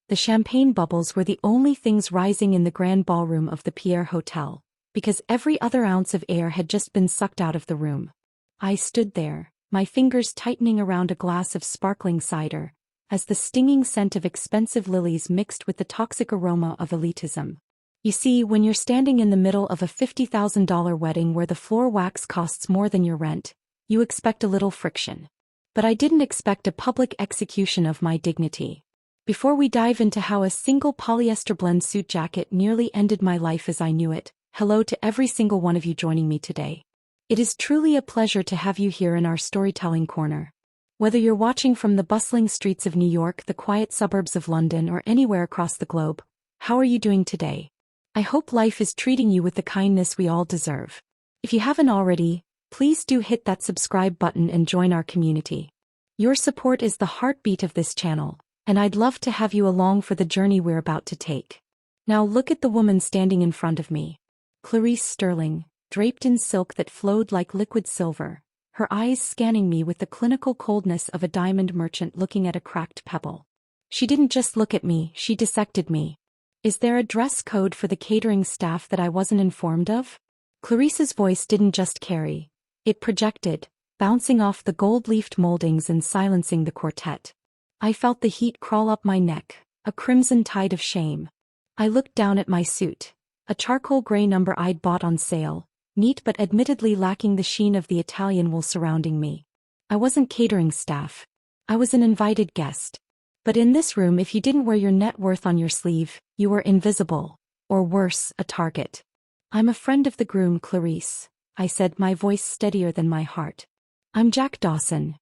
The champagne bubbles were the only things rising in the grand ballroom of the Pierre Hotel, because every other ounce of air had just been sucked out of the room. I stood there, my fingers tightening around a glass of sparkling cider, as the stinging scent of expensive lilies mixed with the toxic aroma of elitism. You see, when you're standing in the middle of a $50,000 wedding where the floor wax costs more than your rent, you expect a little friction. But I didn't expect a public execution of my dignity. Before we dive into how a single polyester blend suit jacket nearly ended my life as I knew it, hello to every single one of you joining me today. It is truly a pleasure to have you here in our storytelling corner. Whether you're watching from the bustling streets of New York, the quiet suburbs of London, or anywhere across the globe, how are you doing today? I hope life is treating you with the kindness we all deserve. If you haven't already, please do hit that subscribe button and join our community. Your support is the heartbeat of this channel, and I'd love to have you along for the journey we're about to take. Now look at the woman standing in front of me. Clarice Sterling, draped in silk that flowed like liquid silver, her eyes scanning me with the clinical coldness of a diamond merchant looking at a cracked pebble. She didn't just look at me, she dissected me. Is there a dress code for the catering staff that I wasn't informed of? Clarice's voice didn't just carry, it projected, bouncing off the gold-leafed moldings and silencing the quartet. I felt the heat crawl up my neck, a crimson tide of shame. I looked down at my suit, a charcoal gray number I'd bought on sale, neat but admittedly lacking the sheen of the Italian wool surrounding me. I wasn't catering staff. I was an invited guest. But in this room, if you didn't wear your net worth on your sleeve, you were invisible, or worse, a target. I'm a friend of the groom, Clarice, I said, my voice steadier than my heart. I'm Jack Dawson.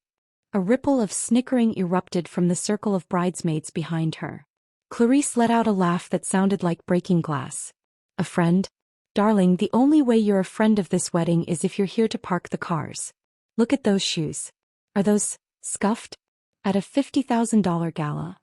A ripple of snickering erupted from the circle of bridesmaids behind her. Clarice let out a laugh that sounded like breaking glass. A friend? Darling, the only way you're a friend of this wedding is if you're here to park the cars. Look at those shoes. Are those scuffed? At a $50,000 gala.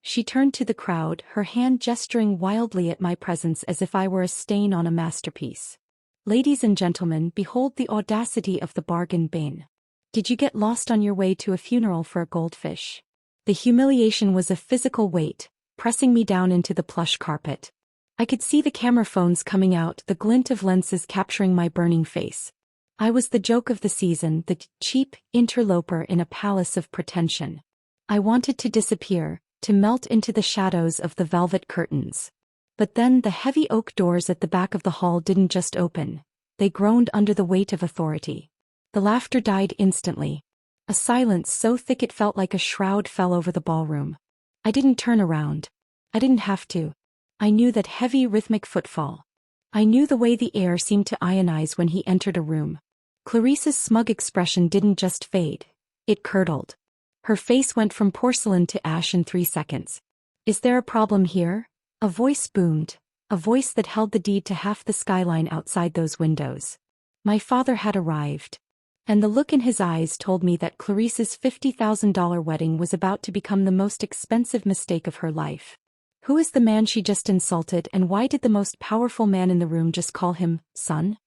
She turned to the crowd, her hand gesturing wildly at my presence as if I were a stain on a masterpiece. Ladies and gentlemen, behold the audacity of the bargain bin. Did you get lost on your way to a funeral for a goldfish? The humiliation was a physical weight, pressing me down into the plush carpet. I could see the camera phones coming out, the glint of lenses capturing my burning face. I was the joke of the season, the cheap interloper in a palace of pretension. I wanted to disappear, to melt into the shadows of the velvet curtains. But then the heavy oak doors at the back of the hall didn't just open, they groaned under the weight of authority. The laughter died instantly. A silence so thick it felt like a shroud fell over the ballroom. I didn't turn around. I didn't have to. I knew that heavy rhythmic footfall. I knew the way the air seemed to ionize when he entered a room. Clarice's smug expression didn't just fade, it curdled. Her face went from porcelain to ash in 3 seconds. Is there a problem here? A voice boomed, a voice that held the deed to half the skyline outside those windows. My father had arrived. And the look in his eyes told me that Clarice's $50,000 wedding was about to become the most expensive mistake of her life. Who is the man she just insulted, and why did the most powerful man in the room just call him son?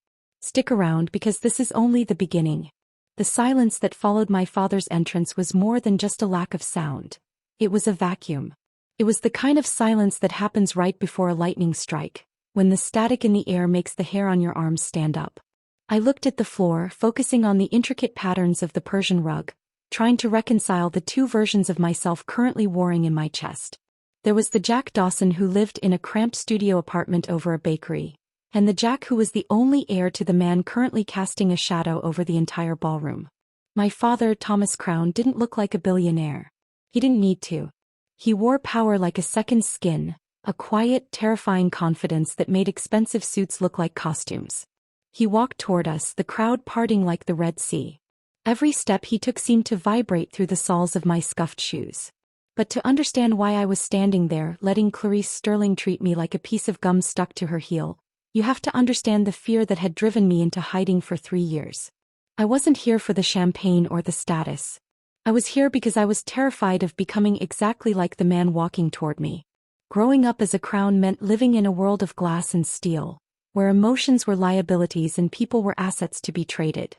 Stick around, because this is only the beginning. The silence that followed my father's entrance was more than just a lack of sound. It was a vacuum. It was the kind of silence that happens right before a lightning strike, when the static in the air makes the hair on your arms stand up. I looked at the floor, focusing on the intricate patterns of the Persian rug, trying to reconcile the two versions of myself currently warring in my chest. There was the Jack Dawson who lived in a cramped studio apartment over a bakery, and the Jack who was the only heir to the man currently casting a shadow over the entire ballroom. My father, Thomas Crown, didn't look like a billionaire. He didn't need to. He wore power like a second skin, a quiet, terrifying confidence that made expensive suits look like costumes. He walked toward us, the crowd parting like the Red Sea. Every step he took seemed to vibrate through the soles of my scuffed shoes. But to understand why I was standing there, letting Clarice Sterling treat me like a piece of gum stuck to her heel, you have to understand the fear that had driven me into hiding for 3 years. I wasn't here for the champagne or the status. I was here because I was terrified of becoming exactly like the man walking toward me. Growing up as a crown meant living in a world of glass and steel, where emotions were liabilities and people were assets to be traded.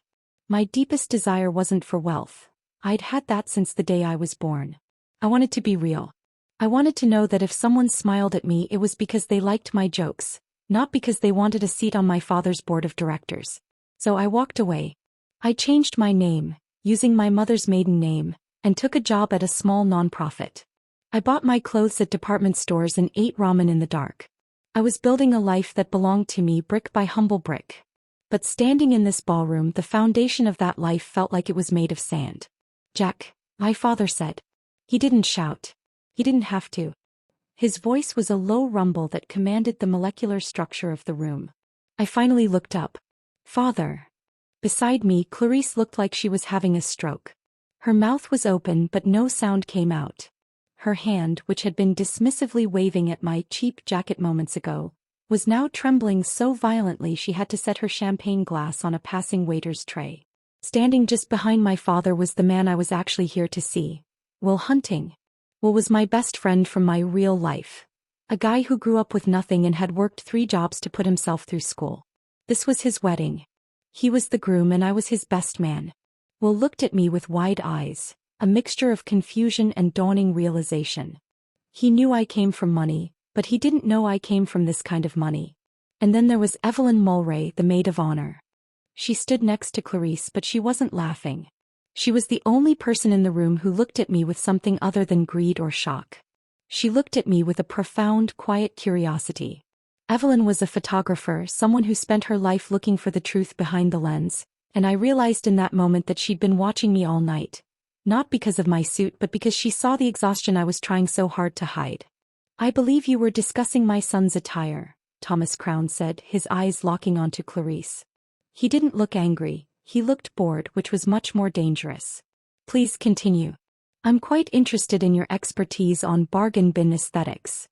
My deepest desire wasn't for wealth. I'd had that since the day I was born. I wanted to be real. I wanted to know that if someone smiled at me it was because they liked my jokes, not because they wanted a seat on my father's board of directors. So I walked away. I changed my name, using my mother's maiden name, and took a job at a small nonprofit. I bought my clothes at department stores and ate ramen in the dark. I was building a life that belonged to me brick by humble brick. But standing in this ballroom, the foundation of that life felt like it was made of sand. "Jack," my father said. He didn't shout. He didn't have to. His voice was a low rumble that commanded the molecular structure of the room. I finally looked up. "Father." Beside me, Clarice looked like she was having a stroke. Her mouth was open but no sound came out. Her hand, which had been dismissively waving at my cheap jacket moments ago, was now trembling so violently she had to set her champagne glass on a passing waiter's tray. Standing just behind my father was the man I was actually here to see. Will Hunting. Will was my best friend from my real life. A guy who grew up with nothing and had worked 3 jobs to put himself through school. This was his wedding. He was the groom and I was his best man. Will looked at me with wide eyes, a mixture of confusion and dawning realization. He knew I came from money, but he didn't know I came from this kind of money. And then there was Evelyn Mulray, the maid of honor. She stood next to Clarice but she wasn't laughing. She was the only person in the room who looked at me with something other than greed or shock. She looked at me with a profound, quiet curiosity. Evelyn was a photographer, someone who spent her life looking for the truth behind the lens, and I realized in that moment that she'd been watching me all night. Not because of my suit but because she saw the exhaustion I was trying so hard to hide. "I believe you were discussing my son's attire," Thomas Crown said, his eyes locking onto Clarice. He didn't look angry, he looked bored, which was much more dangerous. "Please continue. I'm quite interested in your expertise on bargain bin aesthetics."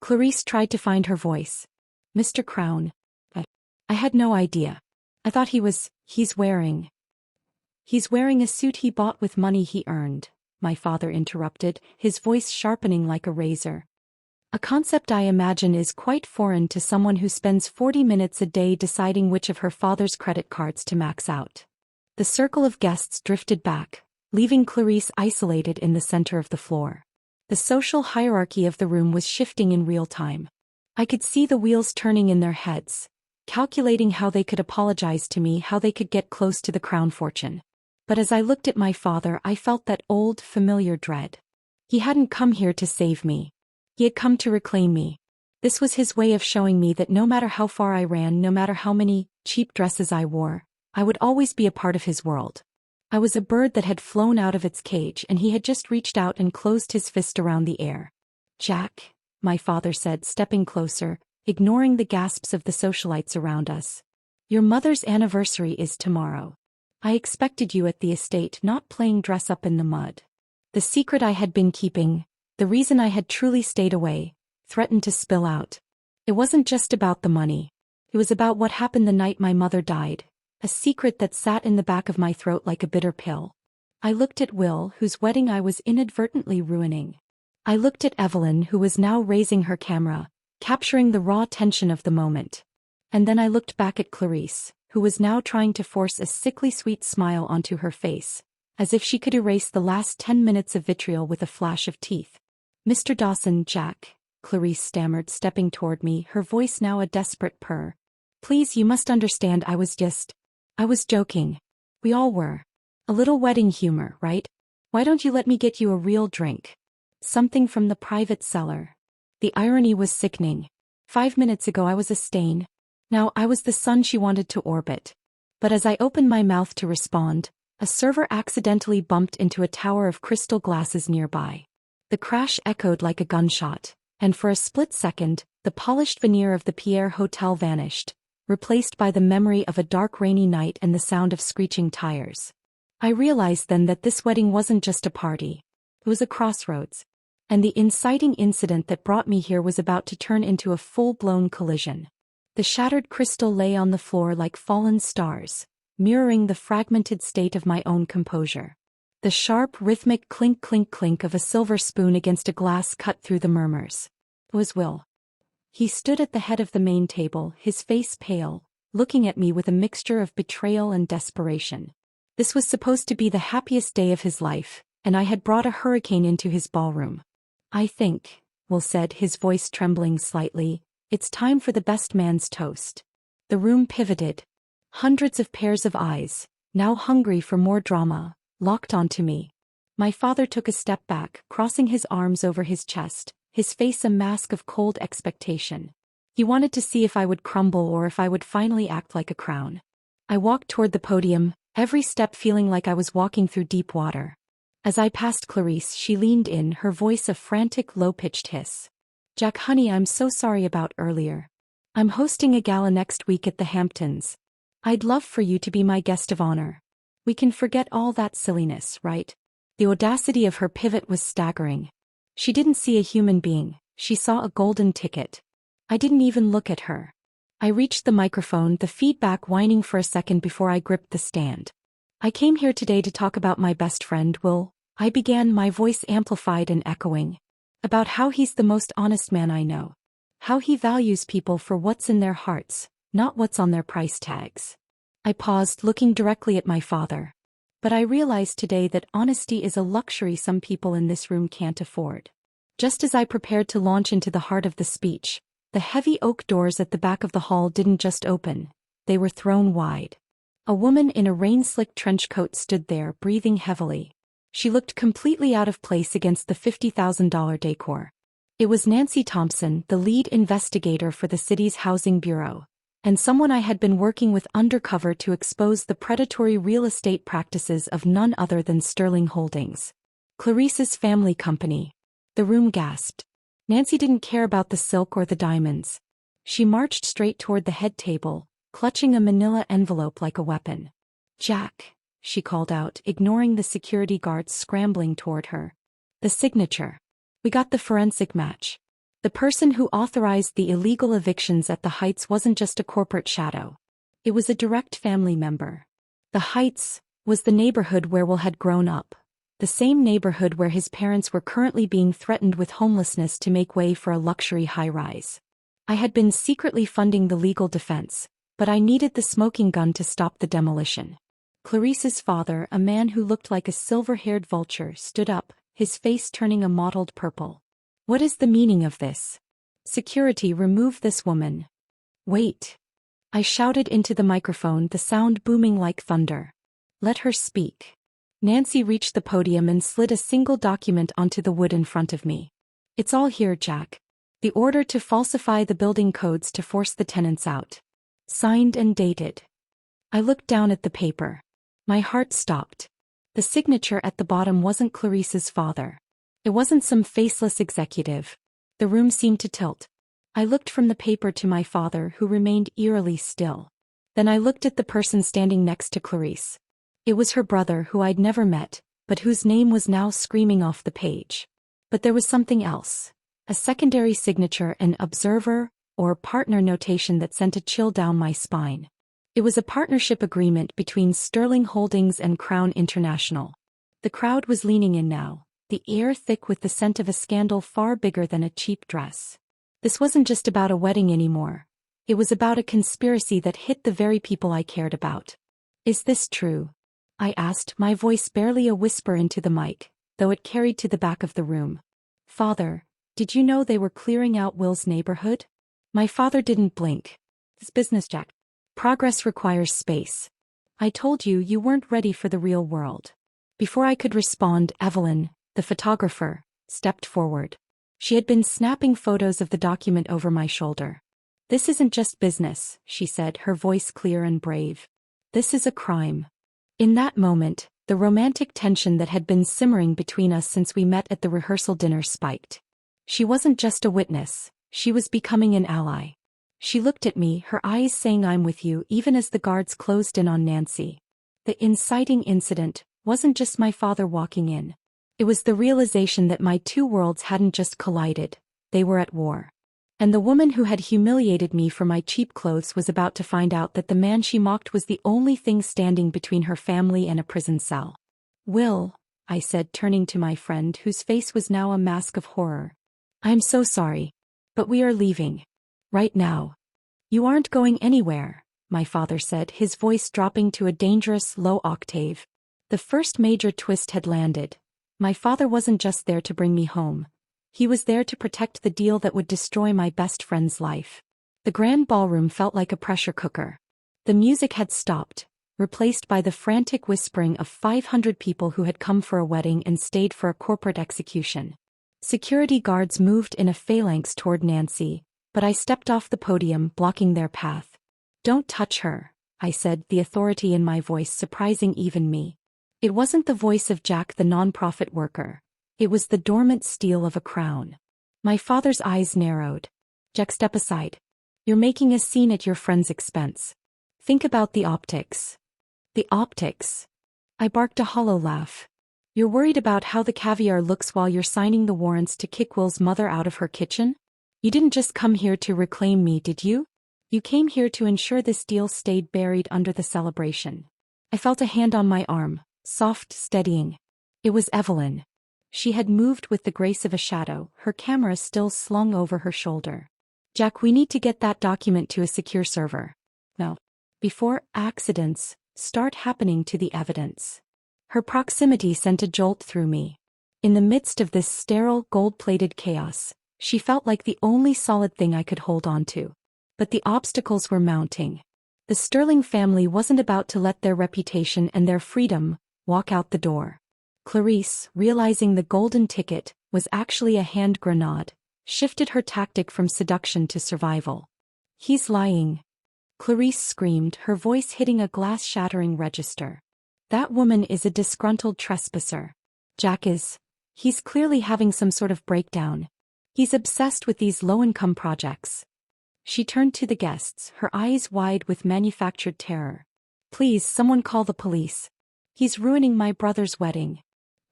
Clarice tried to find her voice. "Mr. Crown. I had no idea. I thought he's wearing a suit he bought with money he earned," my father interrupted, his voice sharpening like a razor. "A concept I imagine is quite foreign to someone who spends 40 minutes a day deciding which of her father's credit cards to max out." The circle of guests drifted back, leaving Clarice isolated in the center of the floor. The social hierarchy of the room was shifting in real time. I could see the wheels turning in their heads, calculating how they could apologize to me, how they could get close to the crown fortune. But as I looked at my father, I felt that old, familiar dread. He hadn't come here to save me. He had come to reclaim me. This was his way of showing me that no matter how far I ran, no matter how many cheap dresses I wore, I would always be a part of his world. I was a bird that had flown out of its cage and he had just reached out and closed his fist around the air. "Jack," my father said, stepping closer, ignoring the gasps of the socialites around us. "Your mother's anniversary is tomorrow. I expected you at the estate, not playing dress up in the mud." The secret I had been keeping, the reason I had truly stayed away, threatened to spill out. It wasn't just about the money. It was about what happened the night my mother died, a secret that sat in the back of my throat like a bitter pill. I looked at Will, whose wedding I was inadvertently ruining. I looked at Evelyn, who was now raising her camera, capturing the raw tension of the moment. And then I looked back at Clarice, who was now trying to force a sickly sweet smile onto her face, as if she could erase the last 10 minutes of vitriol with a flash of teeth. "Mr. Dawson, Jack," Clarice stammered, stepping toward me, her voice now a desperate purr. "Please, you must understand I was joking. We all were. A little wedding humor, right? Why don't you let me get you a real drink? Something from the private cellar." The irony was sickening. 5 minutes ago I was a stain. Now I was the sun she wanted to orbit. But as I opened my mouth to respond, a server accidentally bumped into a tower of crystal glasses nearby. The crash echoed like a gunshot, and for a split second, the polished veneer of the Pierre Hotel vanished, replaced by the memory of a dark rainy night and the sound of screeching tires. I realized then that this wedding wasn't just a party. It was a crossroads. And the inciting incident that brought me here was about to turn into a full-blown collision. The shattered crystal lay on the floor like fallen stars, mirroring the fragmented state of my own composure. The sharp, rhythmic clink-clink-clink of a silver spoon against a glass cut through the murmurs. It was Will. He stood at the head of the main table, his face pale, looking at me with a mixture of betrayal and desperation. This was supposed to be the happiest day of his life, and I had brought a hurricane into his ballroom. I think, Will said, his voice trembling slightly, it's time for the best man's toast. The room pivoted. Hundreds of pairs of eyes, now hungry for more drama, locked onto me. My father took a step back, crossing his arms over his chest, his face a mask of cold expectation. He wanted to see if I would crumble or if I would finally act like a crown. I walked toward the podium, every step feeling like I was walking through deep water. As I passed Clarice, she leaned in, her voice a frantic, low-pitched hiss. Jack, honey, I'm so sorry about earlier. I'm hosting a gala next week at the Hamptons. I'd love for you to be my guest of honor. We can forget all that silliness, right? The audacity of her pivot was staggering. She didn't see a human being, she saw a golden ticket. I didn't even look at her. I reached the microphone, the feedback whining for a second before I gripped the stand. I came here today to talk about my best friend, Will. I began, my voice amplified and echoing. About how he's the most honest man I know. How he values people for what's in their hearts, not what's on their price tags. I paused, looking directly at my father. But I realized today that honesty is a luxury some people in this room can't afford. Just as I prepared to launch into the heart of the speech, the heavy oak doors at the back of the hall didn't just open, they were thrown wide. A woman in a rain-slicked trench coat stood there, breathing heavily. She looked completely out of place against the $50,000 decor. It was Nancy Thompson, the lead investigator for the city's housing bureau, and someone I had been working with undercover to expose the predatory real estate practices of none other than Sterling Holdings, Clarice's family company. The room gasped. Nancy didn't care about the silk or the diamonds. She marched straight toward the head table, clutching a manila envelope like a weapon. Jack, she called out, ignoring the security guards scrambling toward her. The signature. We got the forensic match. The person who authorized the illegal evictions at the Heights wasn't just a corporate shadow. It was a direct family member. The Heights was the neighborhood where Will had grown up. The same neighborhood where his parents were currently being threatened with homelessness to make way for a luxury high-rise. I had been secretly funding the legal defense, but I needed the smoking gun to stop the demolition. Clarice's father, a man who looked like a silver-haired vulture, stood up, his face turning a mottled purple. What is the meaning of this? Security, remove this woman. Wait. I shouted into the microphone, the sound booming like thunder. Let her speak. Nancy reached the podium and slid a single document onto the wood in front of me. It's all here, Jack. The order to falsify the building codes to force the tenants out. Signed and dated. I looked down at the paper. My heart stopped. The signature at the bottom wasn't Clarice's father. It wasn't some faceless executive. The room seemed to tilt. I looked from the paper to my father, who remained eerily still. Then I looked at the person standing next to Clarice. It was her brother, who I'd never met, but whose name was now screaming off the page. But there was something else. A secondary signature, an observer or partner notation that sent a chill down my spine. It was a partnership agreement between Sterling Holdings and Crown International. The crowd was leaning in now, the air thick with the scent of a scandal far bigger than a cheap dress. This wasn't just about a wedding anymore. It was about a conspiracy that hit the very people I cared about. Is this true? I asked, my voice barely a whisper into the mic, though it carried to the back of the room. Father, did you know they were clearing out Will's neighborhood? My father didn't blink. It's business, Jack. Progress requires space. I told you you weren't ready for the real world. Before I could respond, Evelyn, the photographer, stepped forward. She had been snapping photos of the document over my shoulder. This isn't just business, she said, her voice clear and brave. This is a crime. In that moment, the romantic tension that had been simmering between us since we met at the rehearsal dinner spiked. She wasn't just a witness, she was becoming an ally. She looked at me, her eyes saying I'm with you, even as the guards closed in on Nancy. The inciting incident wasn't just my father walking in. It was the realization that my two worlds hadn't just collided, they were at war. And the woman who had humiliated me for my cheap clothes was about to find out that the man she mocked was the only thing standing between her family and a prison cell. Will, I said, turning to my friend, whose face was now a mask of horror. I'm so sorry. But we are leaving. Right now. You aren't going anywhere, my father said, his voice dropping to a dangerous, low octave. The first major twist had landed. My father wasn't just there to bring me home. He was there to protect the deal that would destroy my best friend's life. The grand ballroom felt like a pressure cooker. The music had stopped, replaced by the frantic whispering of 500 people who had come for a wedding and stayed for a corporate execution. Security guards moved in a phalanx toward Nancy, but I stepped off the podium, blocking their path. "Don't touch her," I said, the authority in my voice surprising even me. It wasn't the voice of Jack the nonprofit worker. It was the dormant steel of a crown. My father's eyes narrowed. "Jack, step aside. You're making a scene at your friend's expense. Think about the optics." "The optics?" I barked a hollow laugh. "You're worried about how the caviar looks while you're signing the warrants to kick Will's mother out of her kitchen? You didn't just come here to reclaim me, did you? You came here to ensure this deal stayed buried under the celebration." I felt a hand on my arm, soft, steadying. It was Evelyn. She had moved with the grace of a shadow, her camera still slung over her shoulder. "Jack, we need to get that document to a secure server. No. Before accidents start happening to the evidence." Her proximity sent a jolt through me. In the midst of this sterile, gold-plated chaos, she felt like the only solid thing I could hold on to. But the obstacles were mounting. The Sterling family wasn't about to let their reputation and their freedom walk out the door. Clarice, realizing the golden ticket was actually a hand grenade, shifted her tactic from seduction to survival. "He's lying," Clarice screamed, her voice hitting a glass-shattering register. "That woman is a disgruntled trespasser. Jack is. He's clearly having some sort of breakdown. He's obsessed with these low-income projects." She turned to the guests, her eyes wide with manufactured terror. "Please, someone call the police. He's ruining my brother's wedding.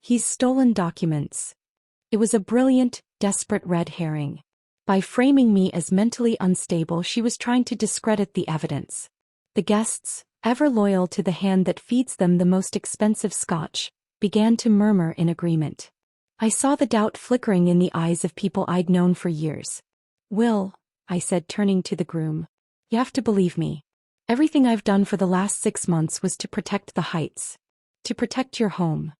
He's stolen documents." It was a brilliant, desperate red herring. By framing me as mentally unstable, she was trying to discredit the evidence. The guests, ever loyal to the hand that feeds them the most expensive scotch, began to murmur in agreement. I saw the doubt flickering in the eyes of people I'd known for years. "Will," I said, turning to the groom, "you have to believe me. Everything I've done for the last 6 months was to protect the Heights. To protect your home."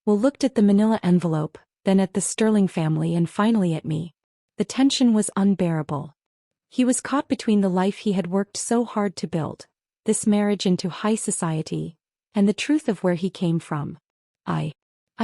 Will looked at the manila envelope, then at the Sterling family and finally at me. The tension was unbearable. He was caught between the life he had worked so hard to build, this marriage into high society, and the truth of where he came from. I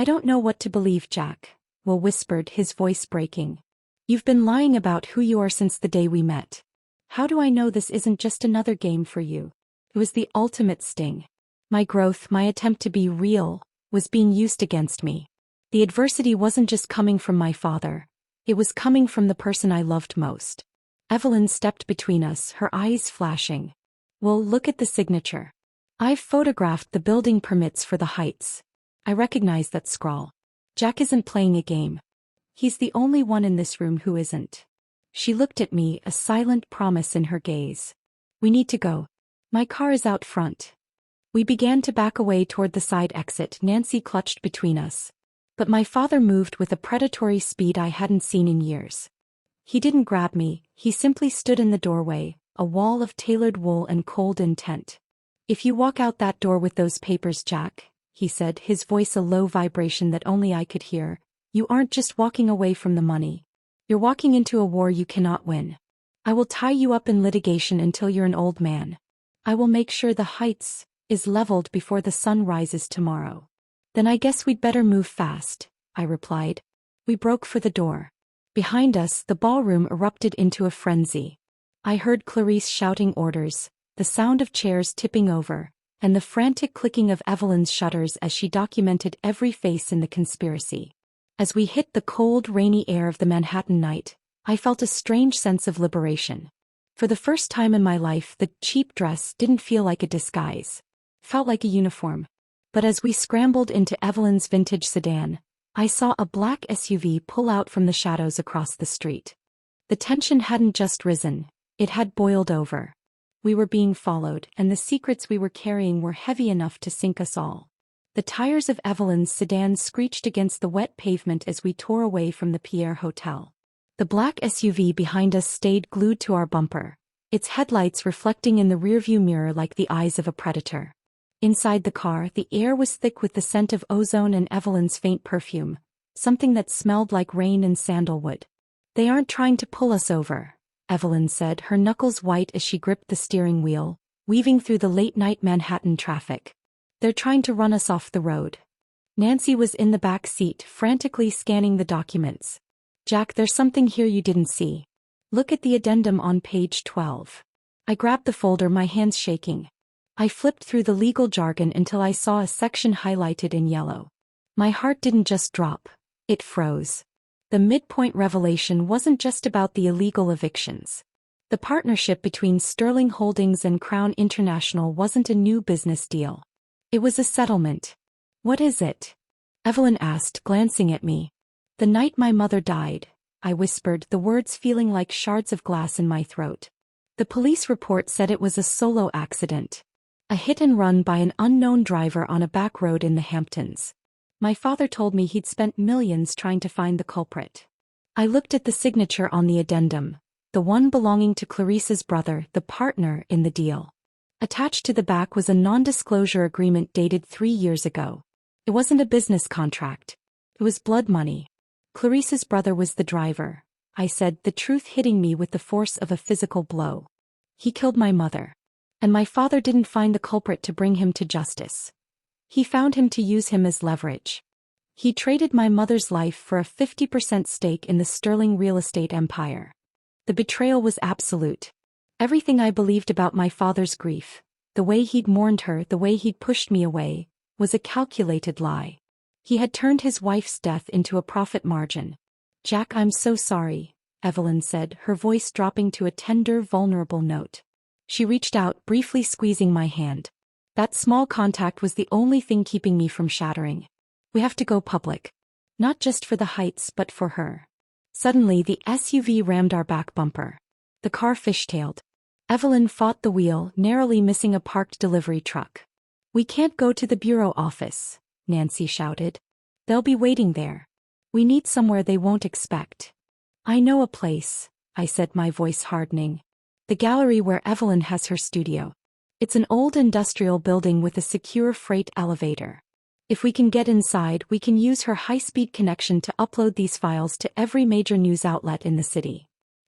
don't know what to believe, Jack," Will whispered, his voice breaking. "You've been lying about who you are since the day we met. How do I know this isn't just another game for you?" It was the ultimate sting. My growth, my attempt to be real, was being used against me. The adversity wasn't just coming from my father. It was coming from the person I loved most. Evelyn stepped between us, her eyes flashing. "Well, look at the signature. I've photographed the building permits for the Heights. I recognize that scrawl. Jack isn't playing a game. He's the only one in this room who isn't." She looked at me, a silent promise in her gaze. "We need to go. My car is out front." We began to back away toward the side exit, Nancy clutched between us. But my father moved with a predatory speed I hadn't seen in years. He didn't grab me, he simply stood in the doorway, a wall of tailored wool and cold intent. "If you walk out that door with those papers, Jack," he said, his voice a low vibration that only I could hear, "you aren't just walking away from the money. You're walking into a war you cannot win. I will tie you up in litigation until you're an old man. I will make sure the Heights is leveled before the sun rises tomorrow." "Then I guess we'd better move fast," I replied. We broke for the door. Behind us, the ballroom erupted into a frenzy. I heard Clarice shouting orders, the sound of chairs tipping over, and the frantic clicking of Evelyn's shutters as she documented every face in the conspiracy. As we hit the cold, rainy air of the Manhattan night, I felt a strange sense of liberation. For the first time in my life, the cheap dress didn't feel like a disguise. It felt like a uniform. But as we scrambled into Evelyn's vintage sedan, I saw a black SUV pull out from the shadows across the street. The tension hadn't just risen, it had boiled over. We were being followed, and the secrets we were carrying were heavy enough to sink us all. The tires of Evelyn's sedan screeched against the wet pavement as we tore away from the Pierre Hotel. The black SUV behind us stayed glued to our bumper, its headlights reflecting in the rearview mirror like the eyes of a predator. Inside the car, the air was thick with the scent of ozone and Evelyn's faint perfume, something that smelled like rain and sandalwood. They aren't trying to pull us over, Evelyn said, her knuckles white as she gripped the steering wheel, weaving through the late-night Manhattan traffic. They're trying to run us off the road. Nancy was in the back seat, frantically scanning the documents. Jack, there's something here you didn't see. Look at the addendum on page 12. I grabbed the folder, my hands shaking. I flipped through the legal jargon until I saw a section highlighted in yellow. My heart didn't just drop, it froze. The midpoint revelation wasn't just about the illegal evictions. The partnership between Sterling Holdings and Crown International wasn't a new business deal. It was a settlement. What is it? Evelyn asked, glancing at me. The night my mother died, I whispered, the words feeling like shards of glass in my throat. The police report said it was a solo accident. A hit and run by an unknown driver on a back road in the Hamptons. My father told me he'd spent millions trying to find the culprit. I looked at the signature on the addendum, the one belonging to Clarice's brother, the partner in the deal. Attached to the back was a non-disclosure agreement dated 3 years ago. It wasn't a business contract. It was blood money. Clarice's brother was the driver, I said, the truth hitting me with the force of a physical blow. He killed my mother. And my father didn't find the culprit to bring him to justice. He found him to use him as leverage. He traded my mother's life for a 50% stake in the Sterling real estate empire. The betrayal was absolute. Everything I believed about my father's grief, the way he'd mourned her, the way he'd pushed me away, was a calculated lie. He had turned his wife's death into a profit margin. Jack, I'm so sorry, Evelyn said, her voice dropping to a tender, vulnerable note. She reached out, briefly squeezing my hand. That small contact was the only thing keeping me from shattering. We have to go public. Not just for the heights but for her. Suddenly the SUV rammed our back bumper. The car fishtailed. Evelyn fought the wheel, narrowly missing a parked delivery truck. We can't go to the bureau office, Nancy shouted. They'll be waiting there. We need somewhere they won't expect. I know a place, I said, my voice hardening. The gallery where Evelyn has her studio. It's an old industrial building with a secure freight elevator. If we can get inside, we can use her high-speed connection to upload these files to every major news outlet in the city.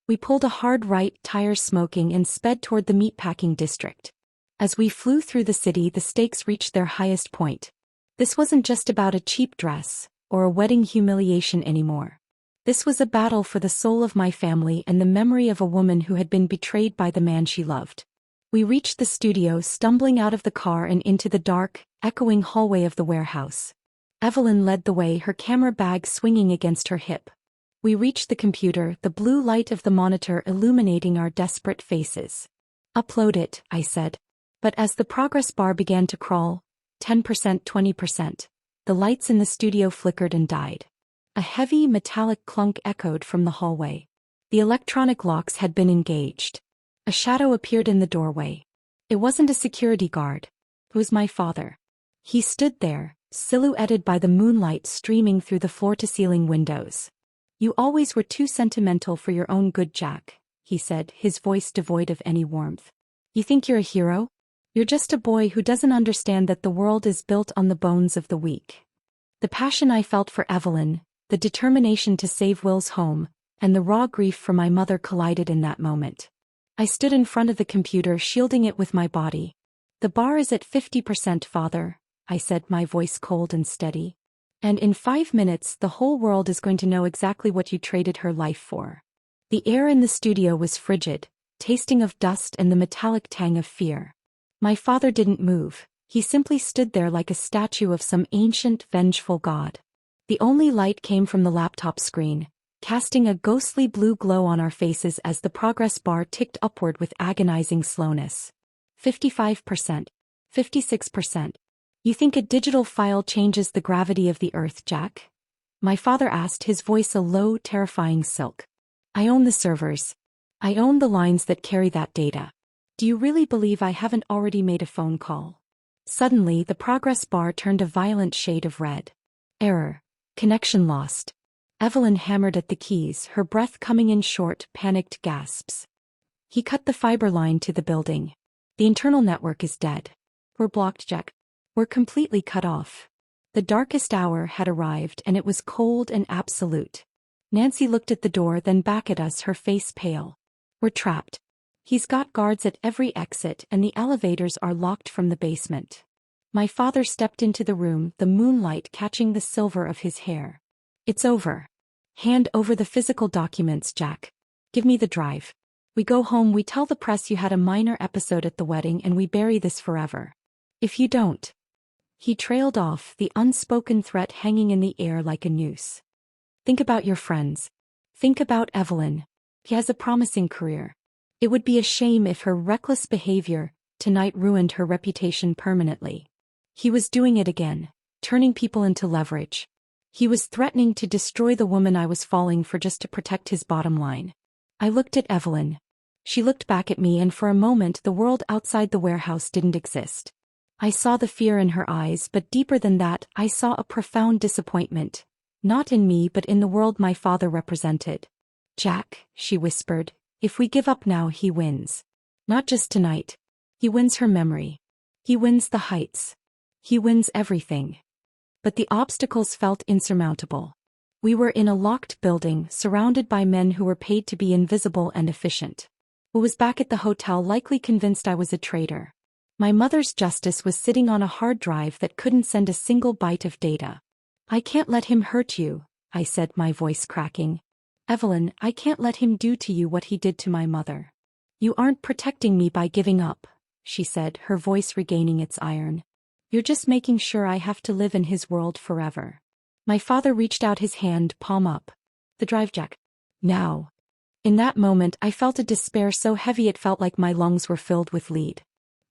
We pulled a hard right, tires smoking, and sped toward the meatpacking district. As we flew through the city, the stakes reached their highest point. This wasn't just about a cheap dress or a wedding humiliation anymore. This was a battle for the soul of my family and the memory of a woman who had been betrayed by the man she loved. We reached the studio, stumbling out of the car and into the dark, echoing hallway of the warehouse. Evelyn led the way, her camera bag swinging against her hip. We reached the computer, the blue light of the monitor illuminating our desperate faces. Upload it, I said. But as the progress bar began to crawl, 10%, 20%, the lights in the studio flickered and died. A heavy metallic clunk echoed from the hallway. The electronic locks had been engaged. A shadow appeared in the doorway. It wasn't a security guard. It was my father. He stood there, silhouetted by the moonlight streaming through the floor-to-ceiling windows. You always were too sentimental for your own good, Jack, he said, his voice devoid of any warmth. You think you're a hero? You're just a boy who doesn't understand that the world is built on the bones of the weak. The passion I felt for Evelyn, the determination to save Will's home, and the raw grief for my mother collided in that moment. I stood in front of the computer, shielding it with my body. The bar is at 50%, Father, I said, my voice cold and steady. And in 5 minutes the whole world is going to know exactly what you traded her life for. The air in the studio was frigid, tasting of dust and the metallic tang of fear. My father didn't move. He simply stood there like a statue of some ancient, vengeful god. The only light came from the laptop screen, casting a ghostly blue glow on our faces as the progress bar ticked upward with agonizing slowness. 55%. 56%. You think a digital file changes the gravity of the earth, Jack? My father asked, his voice a low, terrifying silk. I own the servers. I own the lines that carry that data. Do you really believe I haven't already made a phone call? Suddenly, the progress bar turned a violent shade of red. Error. Connection lost. Evelyn hammered at the keys, her breath coming in short, panicked gasps. He cut the fiber line to the building. The internal network is dead. We're blocked, Jack. We're completely cut off. The darkest hour had arrived and it was cold and absolute. Nancy looked at the door then back at us, her face pale. We're trapped. He's got guards at every exit and the elevators are locked from the basement. My father stepped into the room, the moonlight catching the silver of his hair. It's over. Hand over the physical documents, Jack. Give me the drive. We go home, we tell the press you had a minor episode at the wedding and we bury this forever. If you don't. He trailed off, the unspoken threat hanging in the air like a noose. Think about your friends. Think about Evelyn. He has a promising career. It would be a shame if her reckless behavior tonight ruined her reputation permanently. He was doing it again, turning people into leverage. He was threatening to destroy the woman I was falling for just to protect his bottom line. I looked at Evelyn. She looked back at me and for a moment the world outside the warehouse didn't exist. I saw the fear in her eyes, but deeper than that, I saw a profound disappointment. Not in me but in the world my father represented. Jack, she whispered, if we give up now he wins. Not just tonight. He wins her memory. He wins the heights. He wins everything. But the obstacles felt insurmountable. We were in a locked building, surrounded by men who were paid to be invisible and efficient. Who was back at the hotel likely convinced I was a traitor. My mother's justice was sitting on a hard drive that couldn't send a single byte of data. I can't let him hurt you, I said, my voice cracking. Evelyn, I can't let him do to you what he did to my mother. You aren't protecting me by giving up, she said, her voice regaining its iron. You're just making sure I have to live in his world forever. My father reached out his hand, palm up. The drive, Jack. Now. In that moment I felt a despair so heavy it felt like my lungs were filled with lead.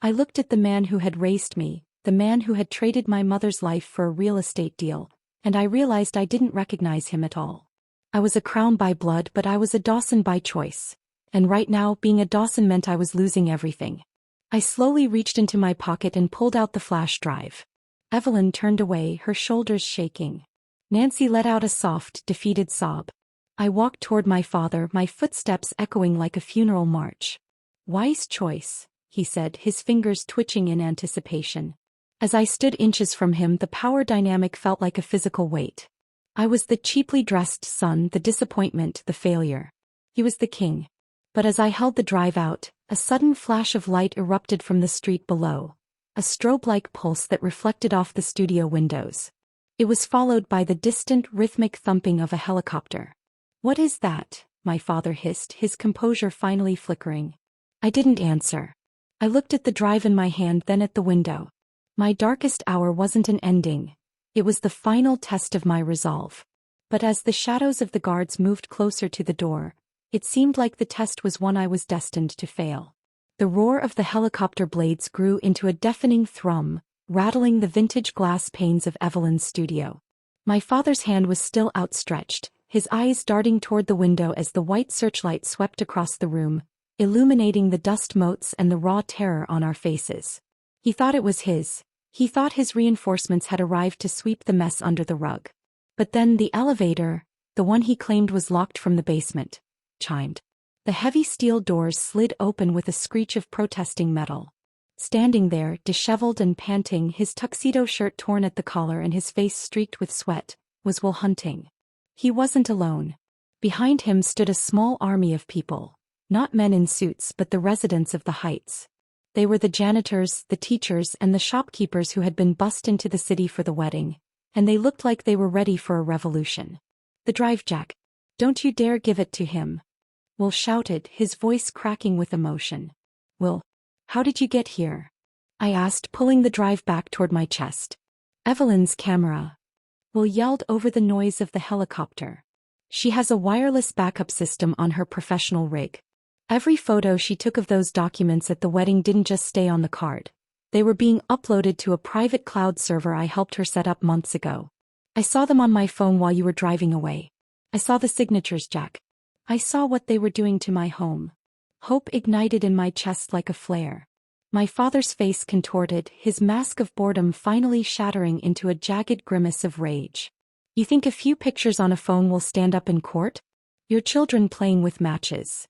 I looked at the man who had raised me, the man who had traded my mother's life for a real estate deal, and I realized I didn't recognize him at all. I was a Crown by blood but I was a Dawson by choice, and right now being a Dawson meant I was losing everything. I slowly reached into my pocket and pulled out the flash drive. Evelyn turned away, her shoulders shaking. Nancy let out a soft, defeated sob. I walked toward my father, my footsteps echoing like a funeral march. Wise choice, he said, his fingers twitching in anticipation. As I stood inches from him, the power dynamic felt like a physical weight. I was the cheaply dressed son, the disappointment, the failure. He was the king. But as I held the drive out, a sudden flash of light erupted from the street below, a strobe-like pulse that reflected off the studio windows. It was followed by the distant, rhythmic thumping of a helicopter. What is that? My father hissed, his composure finally flickering. I didn't answer. I looked at the drive in my hand, then at the window. My darkest hour wasn't an ending. It was the final test of my resolve. But as the shadows of the guards moved closer to the door, it seemed like the test was one I was destined to fail. The roar of the helicopter blades grew into a deafening thrum, rattling the vintage glass panes of Evelyn's studio. My father's hand was still outstretched, his eyes darting toward the window as the white searchlight swept across the room, illuminating the dust motes and the raw terror on our faces. He thought it was his. He thought his reinforcements had arrived to sweep the mess under the rug. But then the elevator, the one he claimed was locked from the basement, chimed. The heavy steel doors slid open with a screech of protesting metal. Standing there, disheveled and panting, his tuxedo shirt torn at the collar and his face streaked with sweat, was Will Hunting. He wasn't alone. Behind him stood a small army of people, not men in suits but the residents of the Heights. They were the janitors, the teachers, and the shopkeepers who had been bussed into the city for the wedding, and they looked like they were ready for a revolution. The drive, Jack. Don't you dare give it to him. Will shouted, his voice cracking with emotion. Will, how did you get here? I asked, pulling the drive back toward my chest. Evelyn's camera. Will yelled over the noise of the helicopter. She has a wireless backup system on her professional rig. Every photo she took of those documents at the wedding didn't just stay on the card. They were being uploaded to a private cloud server I helped her set up months ago. I saw them on my phone while you were driving away. I saw the signatures, Jack. I saw what they were doing to my home. Hope ignited in my chest like a flare. My father's face contorted, his mask of boredom finally shattering into a jagged grimace of rage. You think a few pictures on a phone will stand up in court? Your children playing with matches.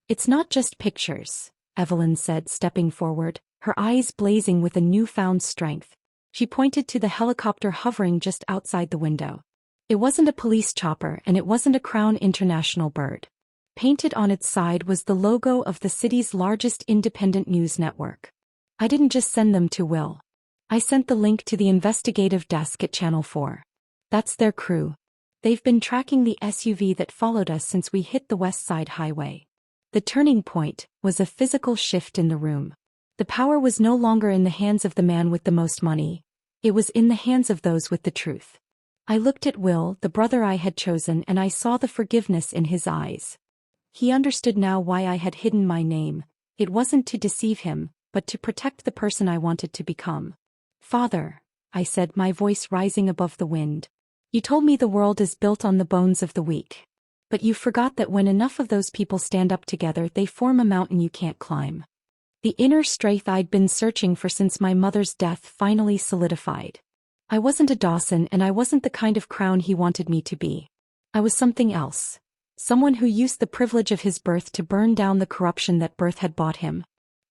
It's not just pictures, Evelyn said, stepping forward, her eyes blazing with a newfound strength. She pointed to the helicopter hovering just outside the window. It wasn't a police chopper and it wasn't a Crown International bird. Painted on its side was the logo of the city's largest independent news network. I didn't just send them to Will. I sent the link to the investigative desk at Channel 4. That's their crew. They've been tracking the SUV that followed us since we hit the West Side Highway. The turning point was a physical shift in the room. The power was no longer in the hands of the man with the most money. It was in the hands of those with the truth. I looked at Will, the brother I had chosen, and I saw the forgiveness in his eyes. He understood now why I had hidden my name. It wasn't to deceive him, but to protect the person I wanted to become. "Father," I said, my voice rising above the wind. "You told me the world is built on the bones of the weak. But you forgot that when enough of those people stand up together, they form a mountain you can't climb." The inner strength I'd been searching for since my mother's death finally solidified. I wasn't a Dawson, and I wasn't the kind of Crown he wanted me to be. I was something else. Someone who used the privilege of his birth to burn down the corruption that birth had bought him.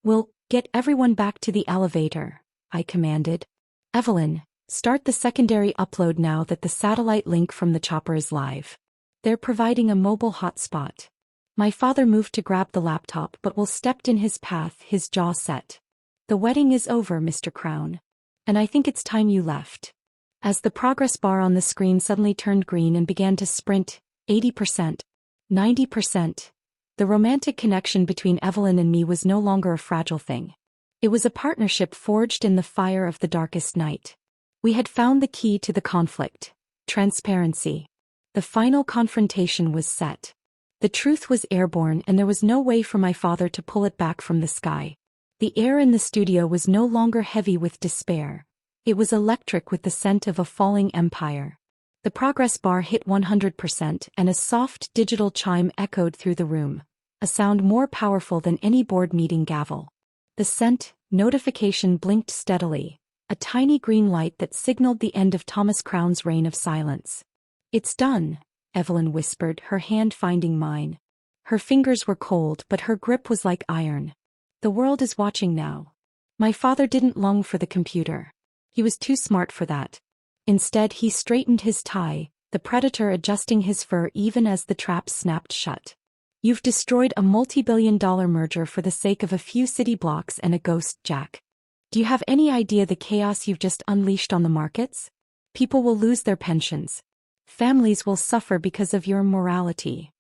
"Will, get everyone back to the elevator," I commanded. "Evelyn, start the secondary upload now that the satellite link from the chopper is live. They're providing a mobile hotspot." My father moved to grab the laptop, but Will stepped in his path, his jaw set. "The wedding is over, Mr. Crown. And I think it's time you left." As the progress bar on the screen suddenly turned green and began to sprint, 80%, 90%. The romantic connection between Evelyn and me was no longer a fragile thing. It was a partnership forged in the fire of the darkest night. We had found the key to the conflict: transparency. The final confrontation was set. The truth was airborne, and there was no way for my father to pull it back from the sky. The air in the studio was no longer heavy with despair. It was electric with the scent of a falling empire. The progress bar hit 100%, and a soft digital chime echoed through the room, a sound more powerful than any board meeting gavel. The sent notification blinked steadily, a tiny green light that signaled the end of Thomas Crown's reign of silence. "It's done," Evelyn whispered, her hand finding mine. Her fingers were cold, but her grip was like iron. "The world is watching now." My father didn't long for the computer. He was too smart for that. Instead, he straightened his tie, the predator adjusting his fur even as the trap snapped shut. "You've destroyed a multi-billion-dollar merger for the sake of a few city blocks and a ghost, Jack. Do you have any idea the chaos you've just unleashed on the markets? People will lose their pensions. Families will suffer because of your morality."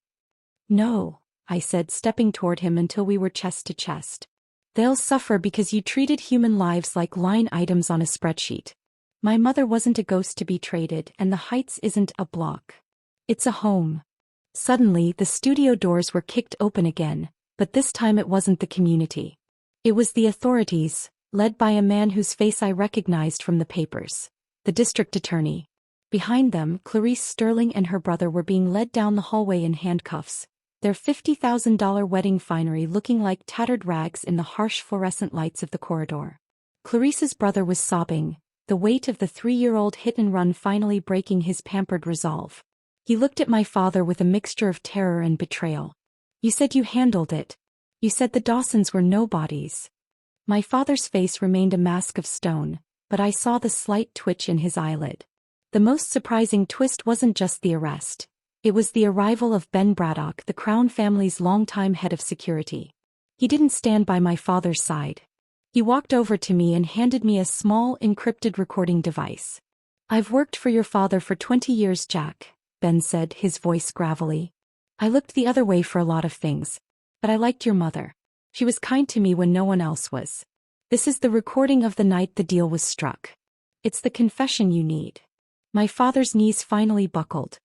"No," I said, stepping toward him until we were chest to chest. "They'll suffer because you treated human lives like line items on a spreadsheet. My mother wasn't a ghost to be traded, and the Heights isn't a block. It's a home." Suddenly, the studio doors were kicked open again, but this time it wasn't the community. It was the authorities, led by a man whose face I recognized from the papers, the district attorney. Behind them, Clarice Sterling and her brother were being led down the hallway in handcuffs, their $50,000 wedding finery looking like tattered rags in the harsh fluorescent lights of the corridor. Clarice's brother was sobbing, the weight of the 3-year-old hit-and-run finally breaking his pampered resolve. He looked at my father with a mixture of terror and betrayal. "You said you handled it. You said the Dawsons were nobodies." My father's face remained a mask of stone, but I saw the slight twitch in his eyelid. The most surprising twist wasn't just the arrest. It was the arrival of Ben Braddock, the Crown family's longtime head of security. He didn't stand by my father's side. He walked over to me and handed me a small, encrypted recording device. "I've worked for your father for 20 years, Jack," Ben said, his voice gravelly. "I looked the other way for a lot of things, but I liked your mother. She was kind to me when no one else was. This is the recording of the night the deal was struck. It's the confession you need." My father's knees finally buckled.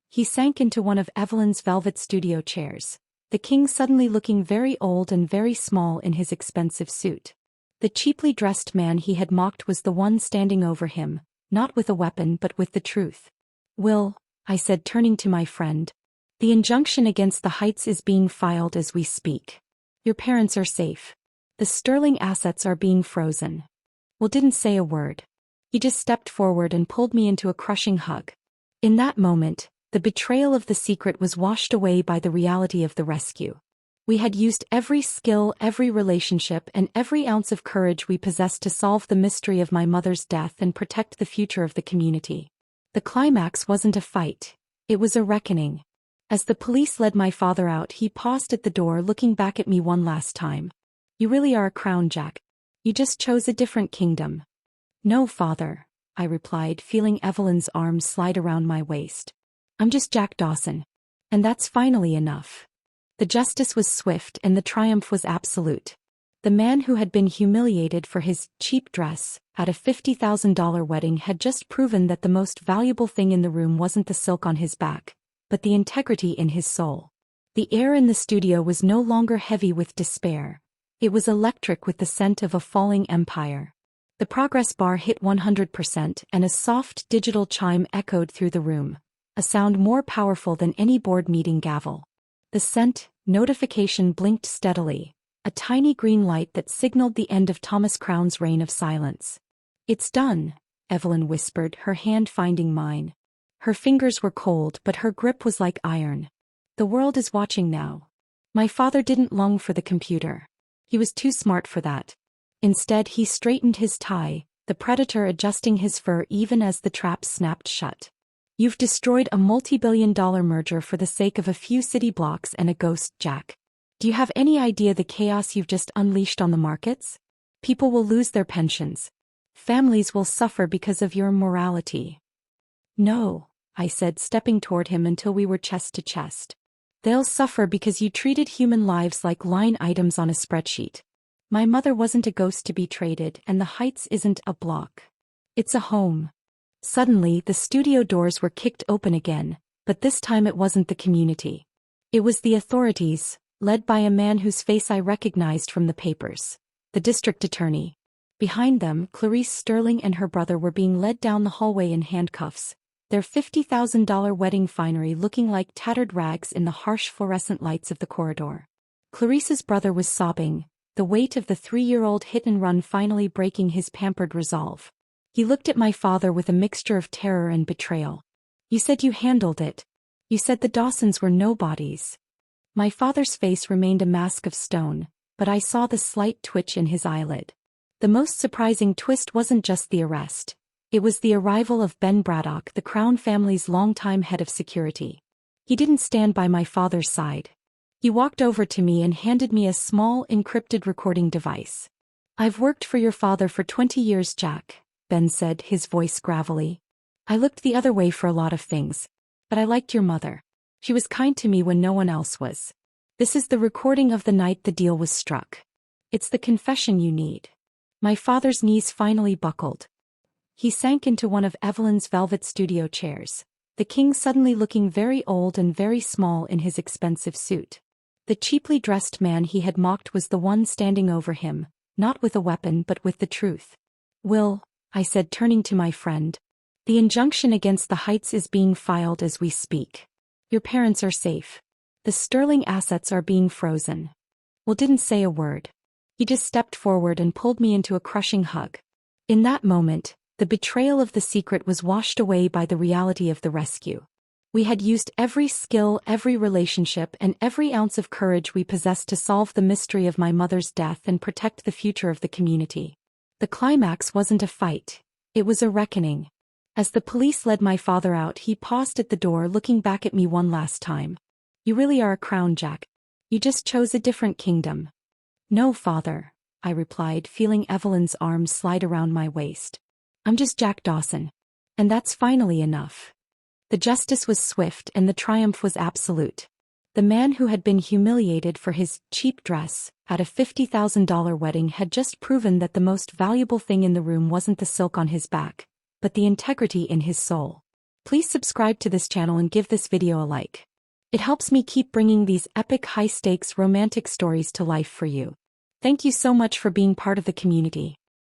He sank into one of Evelyn's velvet studio chairs, the king suddenly looking very old and very small in his expensive suit. The cheaply dressed man he had mocked was the one standing over him, not with a weapon but with the truth. "Will," I said, turning to my friend, "the injunction against the Heights is being filed as we speak. Your parents are safe. The Sterling assets are being frozen." Will didn't say a word. He just stepped forward and pulled me into a crushing hug. In that moment, the betrayal of the secret was washed away by the reality of the rescue. We had used every skill, every relationship, and every ounce of courage we possessed to solve the mystery of my mother's death and protect the future of the community. The climax wasn't a fight. It was a reckoning. As the police led my father out, he paused at the door, looking back at me one last time. "You really are a crown, Jack. You just chose a different kingdom." "No, father," I replied, feeling Evelyn's arms slide around my waist. "I'm just Jack Dawson. And that's finally enough." The justice was swift and the triumph was absolute. The man who had been humiliated for his cheap dress at a $50,000 wedding had just proven that the most valuable thing in the room wasn't the silk on his back, but the integrity in his soul. The air in the studio was no longer heavy with despair. It was electric with the scent of a falling empire. The progress bar hit 100% and a soft digital chime echoed through the room, a sound more powerful than any board meeting gavel. The sent notification blinked steadily, a tiny green light that signaled the end of Thomas Crown's reign of silence. "It's done," Evelyn whispered, her hand finding mine. Her fingers were cold, but her grip was like iron. "The world is watching now." My father didn't long for the computer. He was too smart for that. Instead, he straightened his tie, the predator adjusting his fur even as the trap snapped shut. "You've destroyed a multi-billion-dollar merger for the sake of a few city blocks and a ghost, Jack. Do you have any idea the chaos you've just unleashed on the markets? People will lose their pensions. Families will suffer because of your immorality." "No," I said, stepping toward him until we were chest to chest. "They'll suffer because you treated human lives like line items on a spreadsheet. My mother wasn't a ghost to be traded, and the Heights isn't a block. It's a home." Suddenly, the studio doors were kicked open again, but this time it wasn't the community. It was the authorities, led by a man whose face I recognized from the papers, the district attorney. Behind them, Clarice Sterling and her brother were being led down the hallway in handcuffs, their $50,000 wedding finery looking like tattered rags in the harsh fluorescent lights of the corridor. Clarice's brother was sobbing, the weight of the 3-year-old hit-and-run finally breaking his pampered resolve. He looked at my father with a mixture of terror and betrayal. "You said you handled it. You said the Dawsons were nobodies." My father's face remained a mask of stone, but I saw the slight twitch in his eyelid. The most surprising twist wasn't just the arrest. It was the arrival of Ben Braddock, the Crown family's longtime head of security. He didn't stand by my father's side. He walked over to me and handed me a small, encrypted recording device. "I've worked for your father for 20 years, Jack," Ben said, his voice gravelly. "I looked the other way for a lot of things. But I liked your mother. She was kind to me when no one else was. This is the recording of the night the deal was struck. It's the confession you need." My father's knees finally buckled. He sank into one of Evelyn's velvet studio chairs, the king suddenly looking very old and very small in his expensive suit. The cheaply dressed man he had mocked was the one standing over him, not with a weapon but with the truth. "Will," I said, turning to my friend, "the injunction against the Heights is being filed as we speak. Your parents are safe. The Sterling assets are being frozen." Will didn't say a word. He just stepped forward and pulled me into a crushing hug. In that moment, the betrayal of the secret was washed away by the reality of the rescue. We had used every skill, every relationship, and every ounce of courage we possessed to solve the mystery of my mother's death and protect the future of the community. The climax wasn't a fight. It was a reckoning. As the police led my father out, he paused at the door, looking back at me one last time. "You really are a crown, Jack. You just chose a different kingdom." "No, father," I replied, feeling Evelyn's arms slide around my waist. "I'm just Jack Dawson. And that's finally enough." The justice was swift and the triumph was absolute. The man who had been humiliated for his cheap dress at a $50,000 wedding had just proven that the most valuable thing in the room wasn't the silk on his back, but the integrity in his soul. Please subscribe to this channel and give this video a like. It helps me keep bringing these epic high-stakes romantic stories to life for you. Thank you so much for being part of the community.